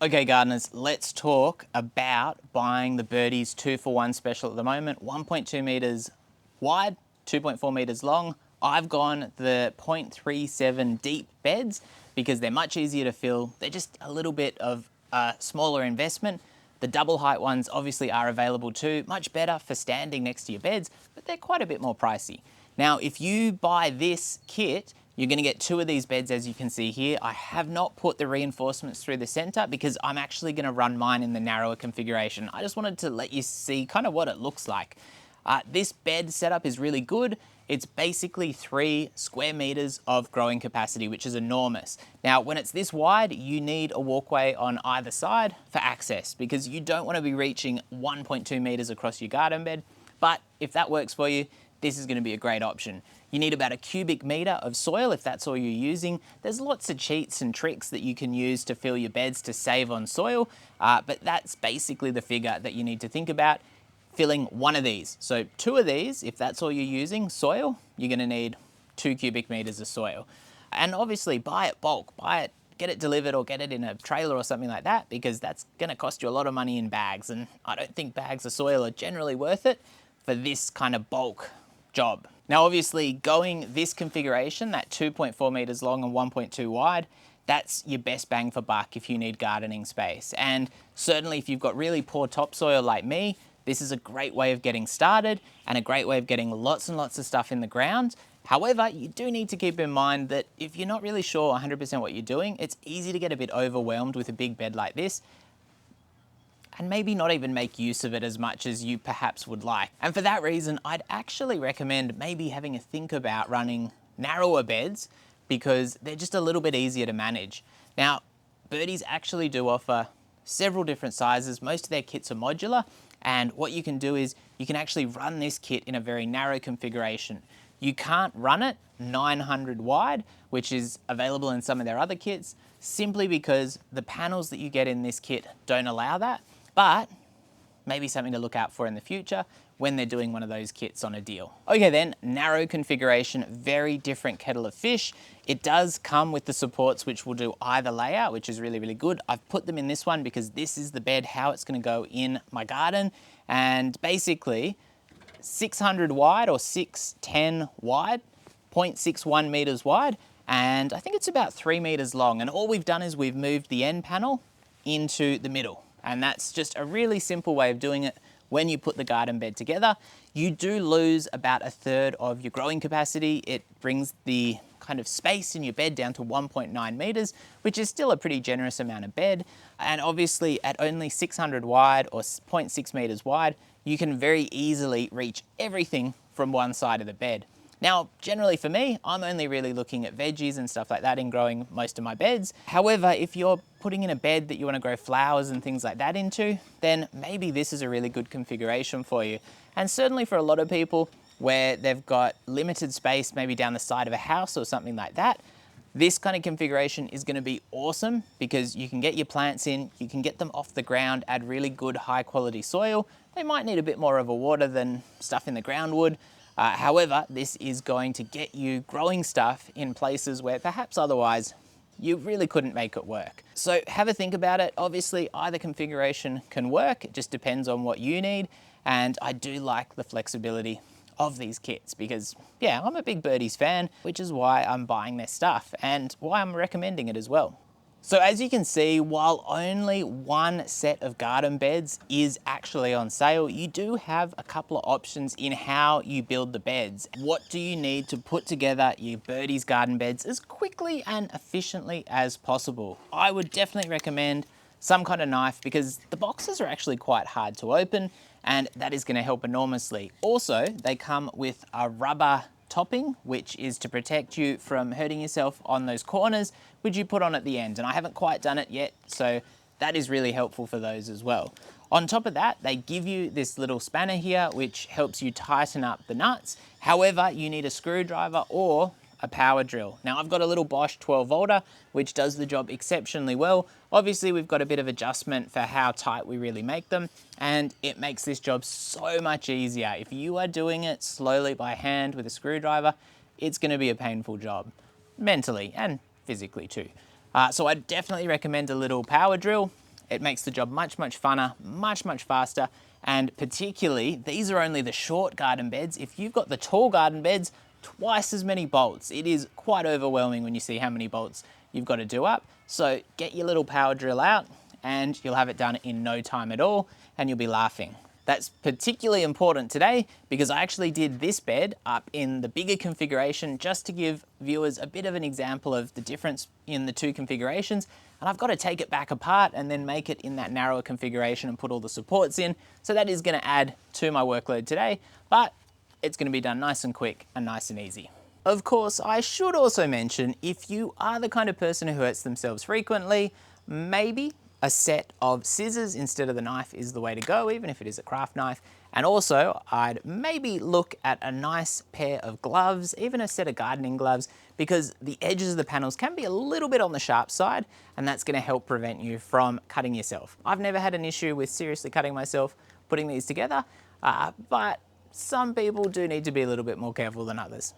Okay gardeners, let's talk about buying the Birdies 2-for-1 special at the moment. 1.2 meters wide, 2.4 meters long. I've gone the 0.37 deep beds because they're much easier to fill. They're just a little bit of a smaller investment. The double height ones obviously are available too, much better for standing next to your beds, but they're quite a bit more pricey. Now, if you buy this kit, you're going to get 2 of these beds, as you can see here. I have not put the reinforcements through the center because I'm actually going to run mine in the narrower configuration. I just wanted to let you see kind of what it looks like. This bed setup is really good. It's basically 3 square meters of growing capacity, which is enormous. Now, when it's this wide, you need a walkway on either side for access because you don't want to be reaching 1.2 meters across your garden bed. But if that works for you, this is going to be a great option. You need about a cubic meter of soil if that's all you're using. There's lots of cheats and tricks that you can use to fill your beds to save on soil, but that's basically the figure that you need to think about filling one of these. So 2 of these, if that's all you're using, soil, you're going to need 2 cubic meters of soil. And obviously buy it bulk, get it delivered or get it in a trailer or something like that because that's going to cost you a lot of money in bags, and I don't think bags of soil are generally worth it for this kind of bulk job. Now obviously going this configuration, that 2.4 meters long and 1.2 wide, that's your best bang for buck if you need gardening space. And certainly if you've got really poor topsoil like me, this is a great way of getting started and a great way of getting lots and lots of stuff in the ground. However, you do need to keep in mind that if you're not really sure 100% what you're doing, it's easy to get a bit overwhelmed with a big bed like this and maybe not even make use of it as much as you perhaps would like. And for that reason, I'd actually recommend maybe having a think about running narrower beds because they're just a little bit easier to manage. Now, Birdies actually do offer several different sizes. Most of their kits are modular, and what you can do is you can actually run this kit in a very narrow configuration. You can't run it 900 wide, which is available in some of their other kits, simply because the panels that you get in this kit don't allow that. But maybe something to look out for in the future when they're doing one of those kits on a deal. Okay then, narrow configuration, very different kettle of fish. It does come with the supports which will do either layout, which is really, really good. I've put them in this one because this is the bed, how it's gonna go in my garden. And basically 600 wide or 610 wide, 0.61 meters wide, and I think it's about 3 meters long. And all we've done is we've moved the end panel into the middle. And that's just a really simple way of doing it. When you put the garden bed together, you do lose about 1/3 of your growing capacity. It brings the kind of space in your bed down to 1.9 meters, which is still a pretty generous amount of bed. And obviously at only 600 wide or 0.6 meters wide, you can very easily reach everything from one side of the bed. Now, generally for me, I'm only really looking at veggies and stuff like that in growing most of my beds. However, if you're putting in a bed that you want to grow flowers and things like that into, then maybe this is a really good configuration for you. And certainly for a lot of people where they've got limited space, maybe down the side of a house or something like that, this kind of configuration is going to be awesome because you can get your plants in, you can get them off the ground, add really good high quality soil. They might need a bit more of a water than stuff in the ground would. However, this is going to get you growing stuff in places where perhaps otherwise you really couldn't make it work. So have a think about it. Obviously, either configuration can work. It just depends on what you need. And I do like the flexibility of these kits because, yeah, I'm a big Birdies fan, which is why I'm buying their stuff and why I'm recommending it as well. So as you can see, while only one set of garden beds is actually on sale, you do have a couple of options in how you build the beds. What do you need to put together your Birdies garden beds as quickly and efficiently as possible? I would definitely recommend some kind of knife because the boxes are actually quite hard to open and that is going to help enormously. Also, they come with a rubber topping, which is to protect you from hurting yourself on those corners, which you put on at the end. And I haven't quite done it yet, so that is really helpful for those as well. On top of that, they give you this little spanner here, which helps you tighten up the nuts. However, you need a screwdriver or a power drill. Now I've got a little Bosch 12 volter, which does the job exceptionally well. Obviously we've got a bit of adjustment for how tight we really make them, and it makes this job so much easier. If you are doing it slowly by hand with a screwdriver, it's gonna be a painful job, mentally and physically too. So I definitely recommend a little power drill. It makes the job much, much funner, much, much faster. And particularly, these are only the short garden beds. If you've got the tall garden beds, twice as many bolts. It is quite overwhelming when you see how many bolts you've got to do up. So get your little power drill out and you'll have it done in no time at all, and you'll be laughing. That's particularly important today because I actually did this bed up in the bigger configuration just to give viewers a bit of an example of the difference in the two configurations. And I've got to take it back apart and then make it in that narrower configuration and put all the supports in. So that is going to add to my workload today, but it's going to be done nice and quick and nice and easy. Of course, I should also mention, if you are the kind of person who hurts themselves frequently, maybe a set of scissors instead of the knife is the way to go, even if it is a craft knife. And also, I'd maybe look at a nice pair of gloves, even a set of gardening gloves, because the edges of the panels can be a little bit on the sharp side, and that's going to help prevent you from cutting yourself. I've never had an issue with seriously cutting myself putting these together, but some people do need to be a little bit more careful than others.